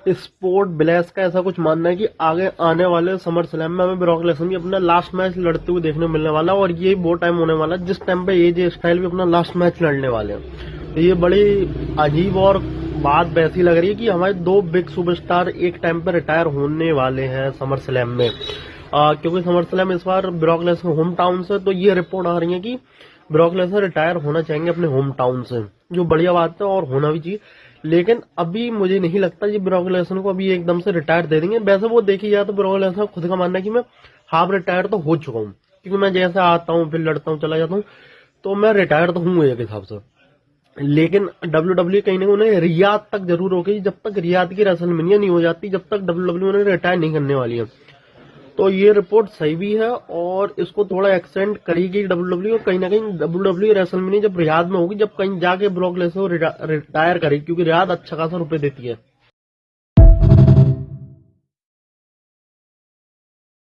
Sport bless का ऐसा कुछ मानना है कि आगे आने वाले समर स्लैम में हमें ब्रॉक लेसनर भी अपना लास्ट मैच लड़ते हुए देखने को मिलने वाला है, और ये वो टाइम होने वाला है जिस टाइम पे एजे स्टाइल भी अपना लास्ट मैच लड़ने वाले हैं। तो ये बड़ी अजीब और बात वैसी लग रही है कि हमारे दो बिग सुपरस्टार एक टाइम पे रिटायर होने वाले हैं समर स्लैम में। क्योंकि समर स्लैम इस बार ब्रॉक लेसनर होम टाउन से, तो ये रिपोर्ट आ रही है कि ब्रॉक लेसनर रिटायर होना चाहेंगे अपने होम टाउन से, जो बढ़िया बात है और होना भी चाहिए। लेकिन अभी मुझे नहीं लगता ये ब्रॉक लेसनर को अभी एकदम से रिटायर दे देंगे। वैसे वो देखी जाए तो ब्रॉक लेसनर खुद का मानना है कि मैं हाफ रिटायर तो हो चुका हूँ, क्योंकि मैं जैसे आता हूँ फिर लड़ता हूँ चला जाता हूँ, तो मैं रिटायर तो हूँ एक हिसाब से। लेकिन डब्ल्यू कहीं ना उन्हें रियाद तक जरूर रोकेगी, जब तक रियाद की रेसलमेनिया नहीं हो जाती जब तक डब्ल्यू उन्हें रिटायर नहीं करने वाली है। तो ये रिपोर्ट सही भी है और इसको थोड़ा एक्सटेंड करेगी डब्ल्यू, और कहीं ना कहीं डब्ल्यू रेसलमेनिया जब रियाद में होगी, जब कहीं जाके ब्रॉक लेसनर रिटायर करेगी, क्योंकि रियाद अच्छा खासा रुपए देती है।